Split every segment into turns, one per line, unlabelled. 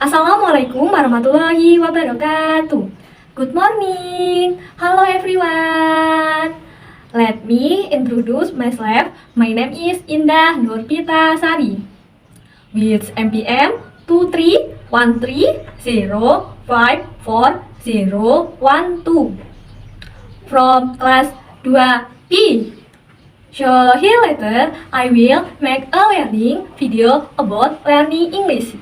Assalamualaikum warahmatullahi wabarakatuh. Good morning. Hello everyone. Let me introduce myself. My name is Indah Nurpita Sari. With MPM 2313054012 from class 2B. So here later I will make a learning video about learning English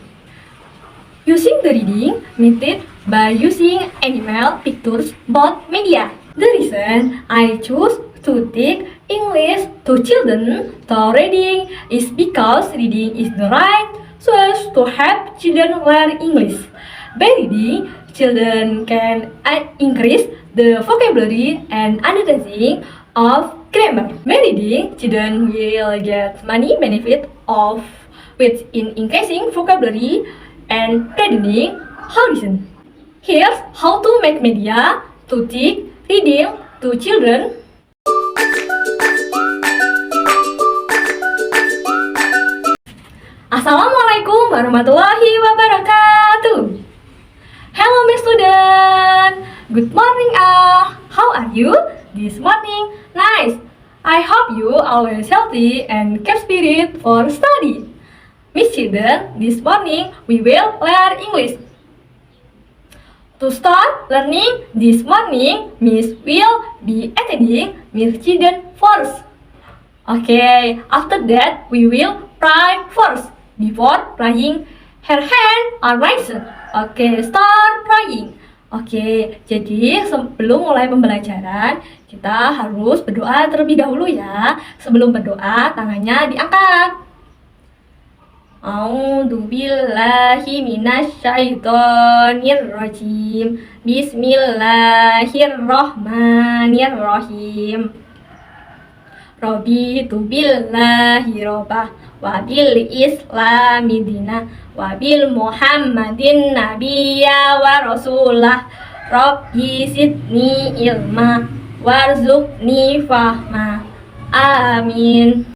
using the reading method by using animal pictures both media. The reason I choose to teach English to children through reading is because reading is the right source to help children learn English. By reading, children can increase the vocabulary and understanding of grammar. By reading, children will get many benefits of which in increasing vocabulary and broadening horizon. Here's how to make media to teach reading to children. Assalamualaikum warahmatullahi wabarakatuh. Hello my student. Good morning all. How are you this morning? Nice. I hope you always healthy and keep spirit for study. Miss children, this morning we will learn English. To start learning this morning, Miss will be attending Miss children first. Okay, after that we will pray first before praying her hand are raised. Okay, start praying. Oke, jadi sebelum mulai pembelajaran kita harus berdoa terlebih dahulu ya. Sebelum berdoa tangannya diangkat. A'udzu billahi minasyaitonir rajim. Bismillahirrahmanirrahim. Raditu billahi rabbah wa bil islami dina wa bil muhammadin nabiyya wa rasulah. Rabbi zidni ilma warzuqni fahma. Amin.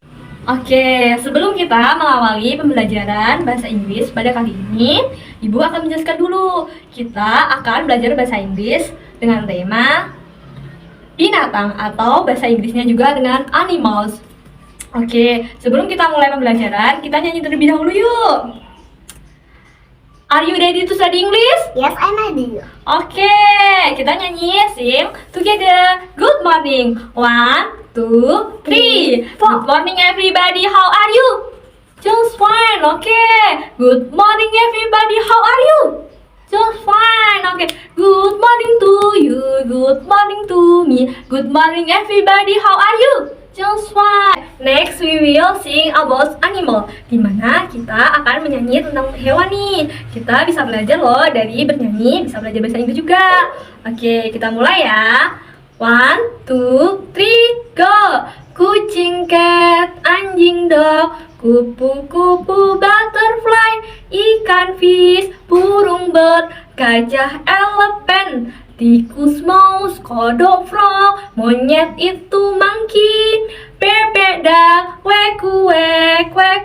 Oke, sebelum kita mengawali pembelajaran bahasa Inggris pada kali ini, Ibu akan menjelaskan dulu. Kita akan belajar bahasa Inggris dengan tema binatang atau bahasa Inggrisnya juga dengan animals. Oke, sebelum kita mulai pembelajaran, kita nyanyi terlebih dahulu yuk. Are you ready to study English?
Yes, I'm ready.
Oke, kita nyanyi, sing together. Good morning. 1, 2, 3. Good morning everybody, how are you? Just fine, okay. Good morning everybody, how are you? Just fine, okay. Good morning to you, good morning to me. Good morning everybody, how are you? Just fine. Next we will sing about animal, dimana kita akan menyanyi tentang hewan nih. Kita bisa belajar loh dari bernyanyi, bisa belajar bahasa Inggris juga. Oke, kita mulai ya. 1, 2, 3, go. Kucing, cat, anjing, dog, kupu-kupu, butterfly, ikan, fish, burung, bird, gajah, elephant, tikus, mouse, kodok, frog, monyet itu monkey, bebek, duck, quack, quack, quack,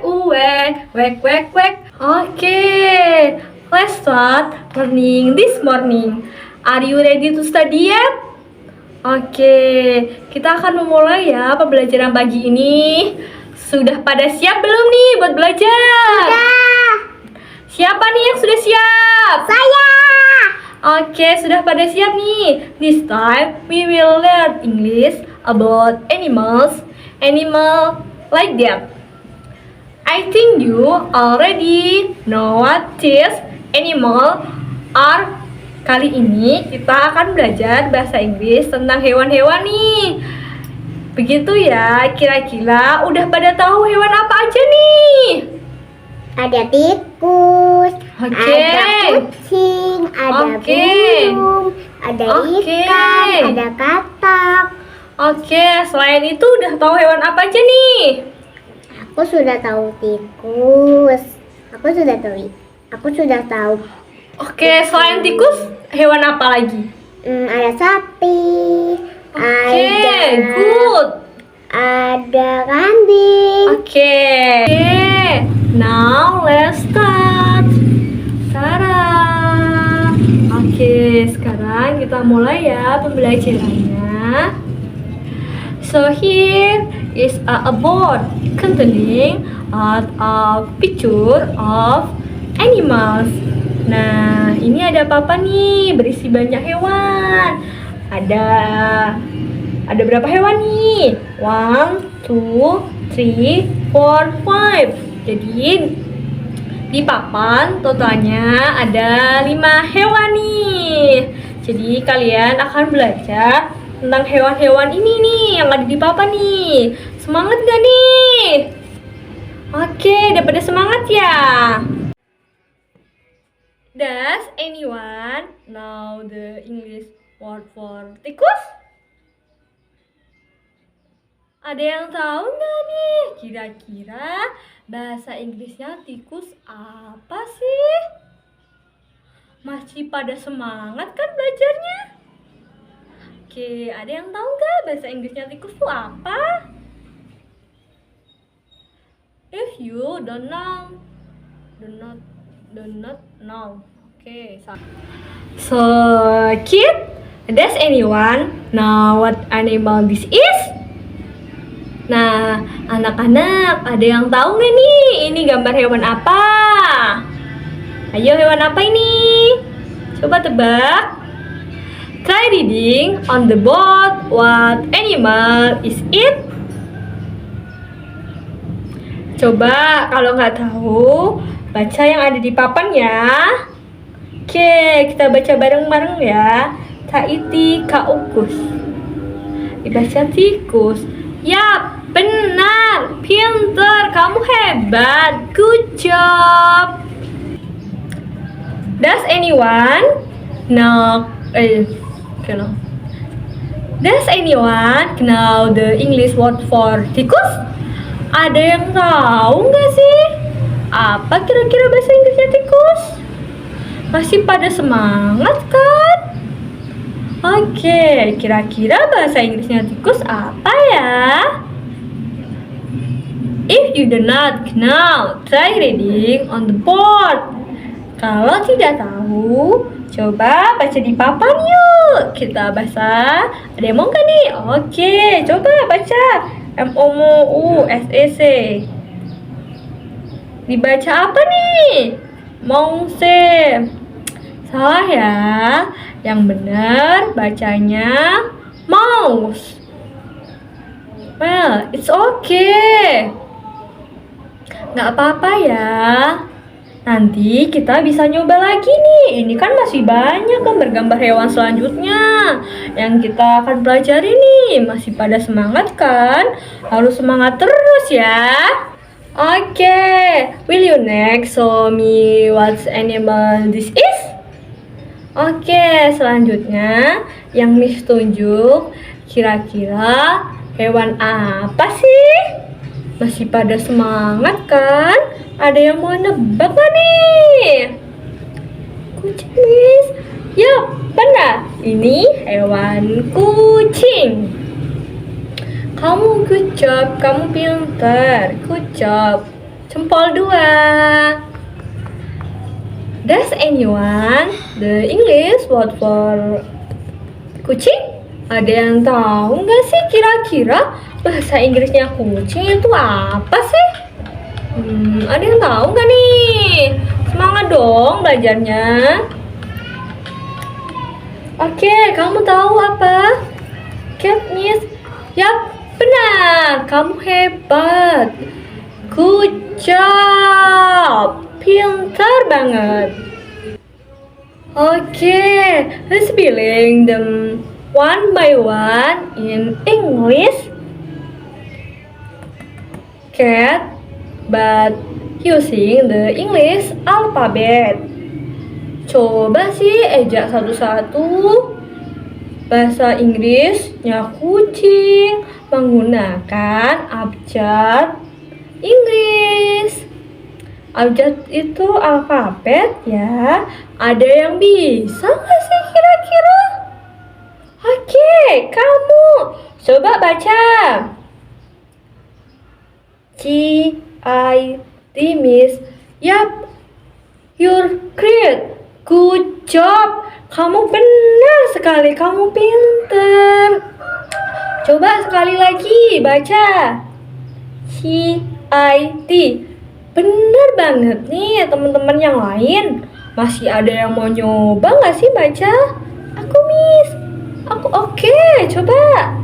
quack, quack, quack. Okay, let's start learning this morning. Are you ready to study yet? Oke, kita akan memulai ya pembelajaran pagi ini. Sudah pada siap belum nih buat belajar?
Sudah.
Siapa nih yang sudah siap?
Saya.
Oke, sudah pada siap nih. This time we will learn English about animals. Animal like that. I think you already know what these animal are. Kali ini kita akan belajar bahasa Inggris tentang hewan-hewan nih. Begitu ya, kira-kira udah pada tahu hewan apa aja nih?
Ada tikus,
Oke.
ada kucing, ada
Oke.
burung, ada
Oke.
ikan, ada katak.
Oke, selain itu udah tahu hewan apa aja nih?
Aku sudah tahu tikus. Aku sudah tahu.
Oke, selain tikus, hewan apa lagi?
Ada sapi.
Oke, good.
Ada kambing.
Oke. Now let's start. Tara. kita mulai ya pembelajarannya. So here is a board containing a picture of animals. Nah, ini ada apa nih? Berisi banyak hewan. Ada berapa hewan nih? 1, 2, 3, 4, 5. Jadi di papan totalnya ada 5 hewan nih. Jadi kalian akan belajar tentang hewan-hewan ini nih yang ada di papan nih. Semangat gak nih? Oke, udah pada semangat ya? Does anyone know the English word for tikus? Ada yang tahu nggak nih? Kira-kira bahasa Inggrisnya tikus apa sih? Masih pada semangat kan belajarnya? Oke, ada yang tahu nggak bahasa Inggrisnya tikus itu apa? If you don't know. Okay, so kid, does anyone know what animal this is? Nah, anak-anak, ada yang tahu nggak nih? Ini gambar hewan apa? Ayo, hewan apa ini? Coba tebak. Try reading on the board. What animal is it? Coba kalau nggak tahu, baca yang ada di papan ya. Oke, kita baca bareng-bareng ya. Taiti kaukus. Dibaca tikus. Yap, benar. Pinter, kamu hebat. Good job. Does anyone know Does anyone know the English word for tikus? Ada yang tahu nggak sih? Apa kira-kira bahasa Inggrisnya tikus? Masih pada semangat kan? Oke, kira-kira bahasa Inggrisnya tikus apa ya? If you do not know, try reading on the board. Kalau tidak tahu, coba baca di papan yuk. Kita baca. Ada yang mau nggak nih? Oke, coba baca. MOUSEC. Dibaca apa nih? Mouse. Salah ya. Yang benar bacanya mouse. Well, it's okay. Nggak apa-apa ya. Nanti kita bisa nyoba lagi nih. Ini kan masih banyak gambar-gambar hewan selanjutnya yang kita akan pelajari nih. Masih pada semangat kan? Harus semangat terus ya. Oke, will you next show me what animal this is? Oke, selanjutnya yang Miss tunjuk kira-kira hewan apa sih? Masih pada semangat kan? Ada yang mau nebak gak nih? Kucing, Miss. Yup, benar. Ini hewan kucing. Kamu good job, kamu pintar. Good job. Jempol 2. Does anyone the English word for kucing? Ada yang tahu nggak sih kira-kira bahasa Inggrisnya kucing itu apa sih? Ada yang tahu nggak nih? Semangat dong belajarnya. Oke, kamu tahu apa? Cat, Miss. Yap, benar. Kamu hebat. Good job. Pintar banget. Oke, let's spelling them one by one in English. Cat, but using the English alphabet. Coba sih ejak satu-satu bahasa Inggrisnya kucing menggunakan abjad Inggris. Abjad itu alfabet ya. Ada yang bisa nggak sih kira-kira? Oke, kamu coba baca. C-I-T, Miss. Yap, you're great. Good job. Kamu benar sekali, kamu pinter. Coba sekali lagi baca. CIT. Bener banget nih teman-teman yang lain. Masih ada yang mau nyoba nggak sih baca? Aku Miss. Aku oke, coba.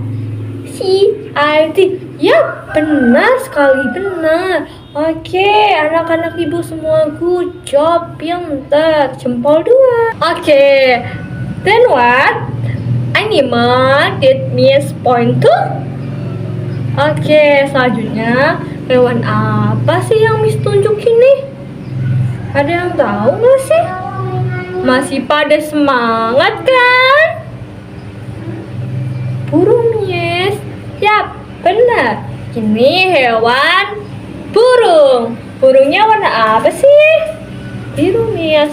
CIT. Ya, benar sekali, benar. Oke, anak-anak ibu semua good job, pinter. Jempol 2. Oke, then what? Animal did Miss point to? Oke, selanjutnya hewan apa sih yang Miss tunjukin nih? Ada yang tahu nggak sih? Masih pada semangat kan? Burung, Miss. Yap, benar. Ini hewan burung. Burungnya warna apa sih? Biru, Miss.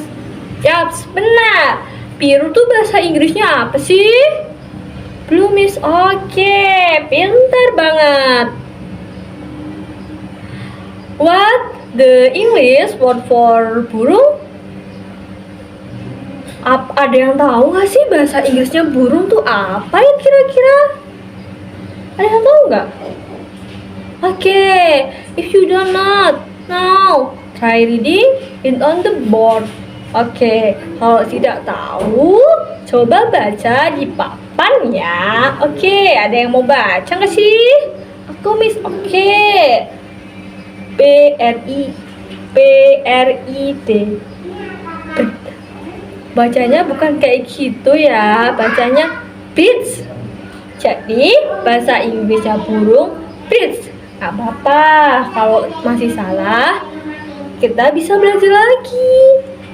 Yap, benar. Biru tuh bahasa Inggrisnya apa sih? Blue, Miss. Oke, pintar banget. What the English word for burung? Ada yang tahu nggak sih bahasa Inggrisnya burung tuh apa ya kira-kira? Ada yang tahu nggak? Oke, if you don't know, now try reading it on the board. Oke, kalau tidak tahu, coba baca di papan ya. Oke, ada yang mau baca nggak sih? Aku Miss. Oke. P-R-I-T. Bacanya bukan kayak gitu ya, bacanya birds. Jadi bahasa Inggrisnya burung birds. Gak apa-apa, kalau masih salah kita bisa belajar lagi.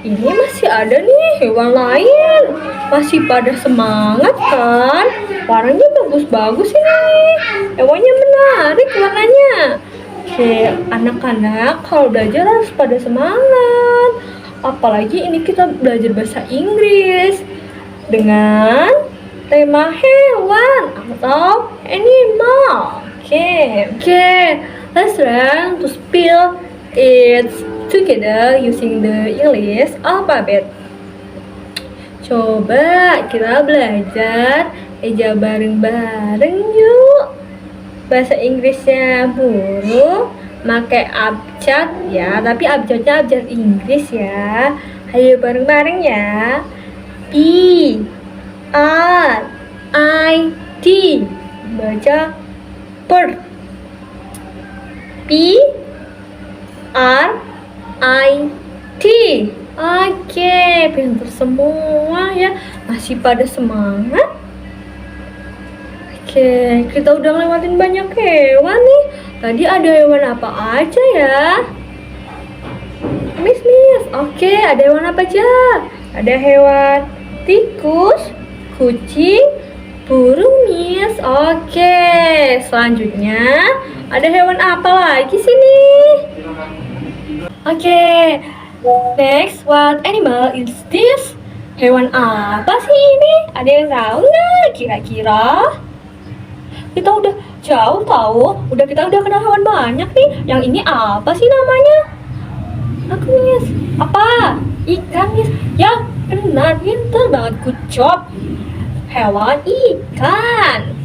Ini masih ada nih hewan lain, masih pada semangat kan? Warnanya bagus-bagus ini, hewannya menarik warnanya. Oke, anak-anak kalau belajar harus pada semangat. Apalagi ini kita belajar bahasa Inggris dengan tema hewan atau animal. Okay, let's learn to spell it together using the English alphabet. Coba kita belajar eja bareng-bareng yuk. Bahasa Inggrisnya burung pakai abjad ya, tapi abjadnya abjad Inggris ya. Ayo bareng-bareng ya. P-R-I-D. Baca bird. P-R-I-D. Oke, pintar semua ya. Masih pada semangat? Oke, kita udah lewatin banyak hewan nih. Tadi ada hewan apa aja ya? Miss. Oke, ada hewan apa aja? Ada hewan tikus, kucing, burung, Miss. Oke, selanjutnya ada hewan apa lagi sini? Oke, next, what animal is this? Hewan apa sih ini? Ada yang tahu nggak kira-kira? Kita udah jauh tahu, kita udah kenal hewan banyak nih. Yang ini apa sih namanya? Aku Miss. Apa? Ikan, Miss. Ya, benar, pintar banget, good job. Hewan ikan.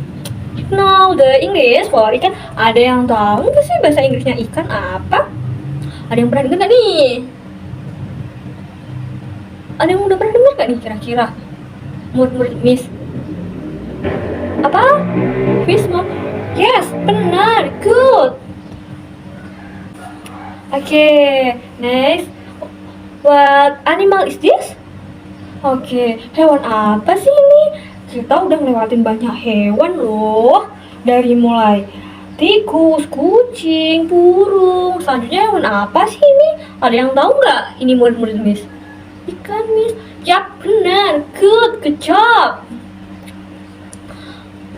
Now the English for ikan. Ada yang tahu nggak sih bahasa Inggrisnya ikan apa? Ada yang pernah dengar nggak nih? Ada yang udah pernah dengar nggak nih kira-kira? Murid-murid Miss. Apa? Fish mom? Yes, benar, good. Oke, next. What animal is this? Oke, hewan apa sih ini? Kita udah ngelewatin banyak hewan loh. Dari mulai tikus, kucing, burung. Selanjutnya hewan apa sih ini? Ada yang tahu nggak? Ini murid-murid Miss. Ikan, Miss. Yap, benar, good job.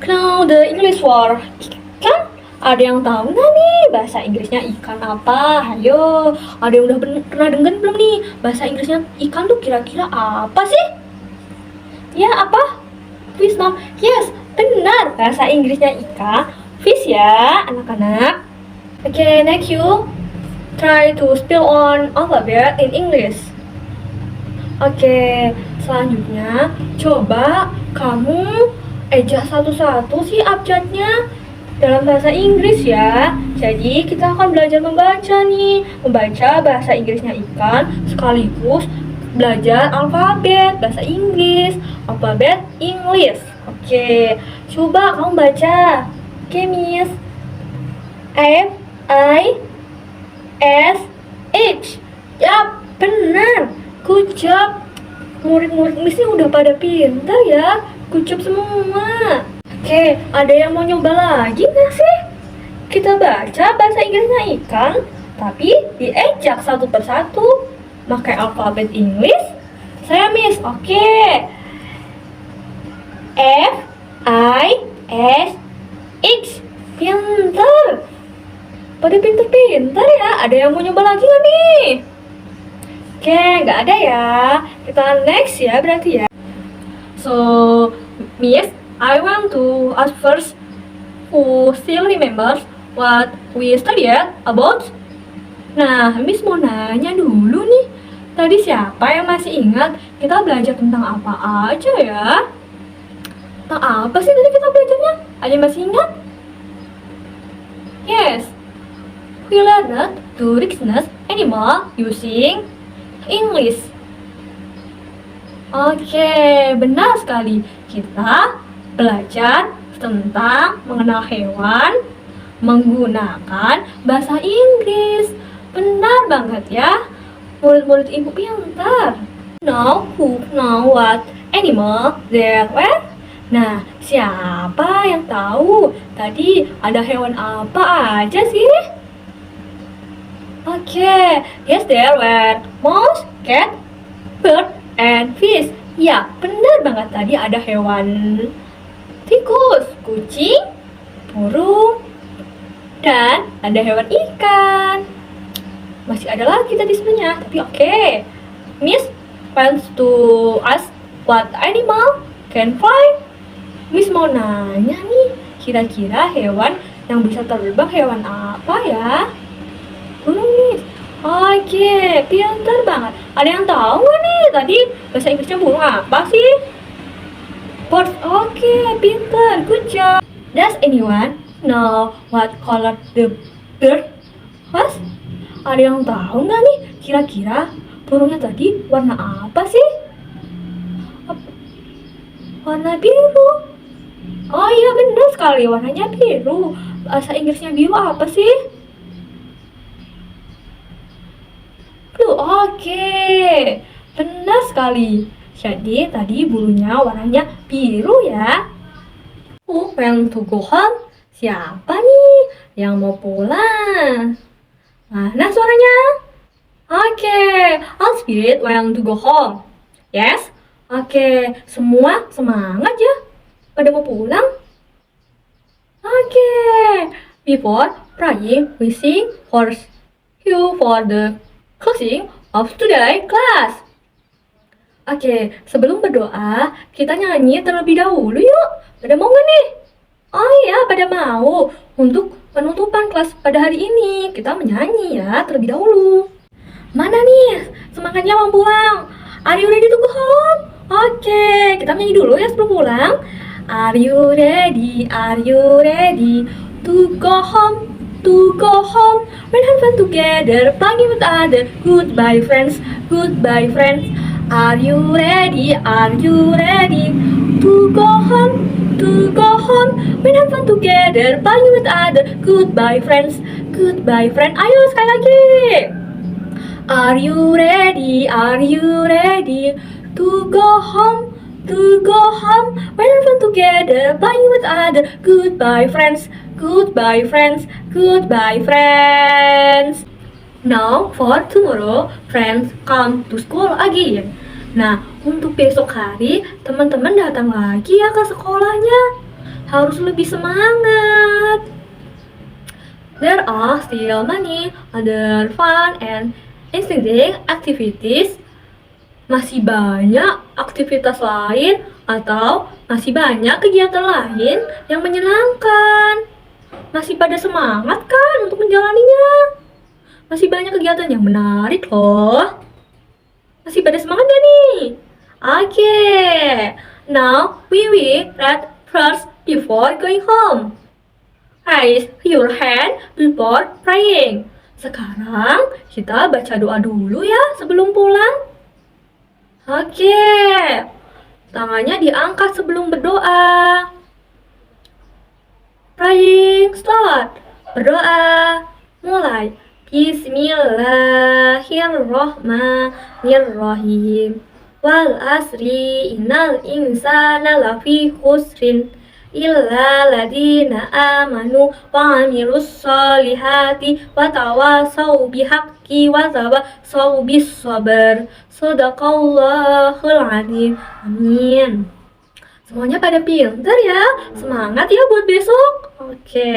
Now the English for ikan. Ada yang tahu nggak nih bahasa Inggrisnya ikan apa? Ayo, ada yang udah pernah dengar belum nih bahasa Inggrisnya ikan tuh kira-kira apa sih? Ya, apa? Fish mom. Yes, benar, bahasa Inggrisnya ikan fish ya anak-anak. Okay, next you try to spell on alphabet in English. Oke, selanjutnya coba kamu ejak satu-satu sih abjadnya dalam bahasa Inggris ya. Jadi kita akan belajar membaca nih. Membaca bahasa Inggrisnya ikan sekaligus belajar alfabet bahasa Inggris. Alfabet English. Oke, coba kamu baca. Oke, Miss. F, I, S, H. Yap, benar. Good job. Murid-murid Miss ini udah pada pintar ya. Good job semua. Oke, ada yang mau nyoba lagi nggak sih? Kita baca bahasa Inggrisnya ikan, tapi diejak satu persatu. Pakai alfabet Inggris. Saya Miss, oke. F, I, S, X. Pintar. Pada pintar-pintar ya. Ada yang mau nyoba lagi nggak nih? Oke, nggak ada ya. Kita next ya berarti ya. So, Miss, I want to ask first who still remembers what we studied about. Nah, Miss mau nanya dulu nih. Tadi siapa yang masih ingat kita belajar tentang apa aja ya? Tentang apa sih tadi kita belajarnya? Ada yang masih ingat? Yes. We learned to recognize animal using English. Oke, benar sekali. Kita belajar tentang mengenal hewan menggunakan bahasa Inggris. Benar banget ya. Murid-murid ibu pintar. Now who know what animal there were? Nah, siapa yang tahu tadi ada hewan apa aja sih? Oke, yes there were mouse, cat, bird, and fish. Ya, benar banget tadi ada hewan tikus, kucing, burung, dan ada hewan ikan. Masih ada lagi tadi sebenarnya, tapi oke. Miss wants to ask what animal can fly. Miss mau nanya nih, kira-kira hewan yang bisa terbang hewan apa ya? Burung, Miss. Oke, pintar banget. Ada yang tahu nggak nih tadi bahasa Inggrisnya burung apa sih? Bird. Oke, pintar. Good job. Does anyone know what color the bird was? Ada yang tahu nggak nih kira-kira burungnya tadi warna apa sih? Warna biru. Oh iya, benar sekali, warnanya biru. Bahasa Inggrisnya biru apa sih? Blue. Oke, benar sekali. Jadi tadi bulunya warnanya biru ya. Who want to go home? Siapa nih yang mau pulang? Mana suaranya? Oke, all spirit want to go home. Yes? Oke, semua semangat ya. Pada mau pulang? Oke. Before praying, we sing for you for the closing of today class. Oke, sebelum berdoa, kita nyanyi terlebih dahulu yuk. Pada mau nggak nih? Oh iya, pada mau. Untuk penutupan kelas pada hari ini, kita menyanyi ya terlebih dahulu. Mana nih semangatnya mau pulang? Are you ready to go home? Oke, kita nyanyi dulu ya sebelum pulang. Are you ready? Are you ready to go home? To go home, when have fun together, playing with other. Goodbye friends, goodbye friends. Are you ready? Are you ready to go home? To go home, when have fun together, playing with other. Goodbye friends, goodbye friend. Ayo sekali lagi. Are you ready? Are you ready to go home? To go home, when have fun together, playing with other. Goodbye friends, goodbye friends, goodbye friends. Now for tomorrow, friends come to school again. Nah, untuk besok hari, teman-teman datang lagi ya ke sekolahnya. Harus lebih semangat. There are still many other fun and interesting activities. Masih banyak aktivitas lain atau masih banyak kegiatan lain yang menyenangkan. Masih pada semangat kan untuk menjalaninya? Masih banyak kegiatan yang menarik loh. Masih pada semangat gak nih? Oke. Now we will read first before going home. Raise your hand before praying. Sekarang kita baca doa dulu ya sebelum pulang. Oke, tangannya diangkat sebelum berdoa. Praying start. Berdoa mulai. Bismillahirrahmanirrahim. Wal asri innal insana lafi khusrin illa ladina amanu wa amilus solihati wa tawasau bihaqqi wa tawasau bis sabar. Shadaqallahul azim. Amin. Semuanya pada pinter ya. Semangat ya buat besok. Oke.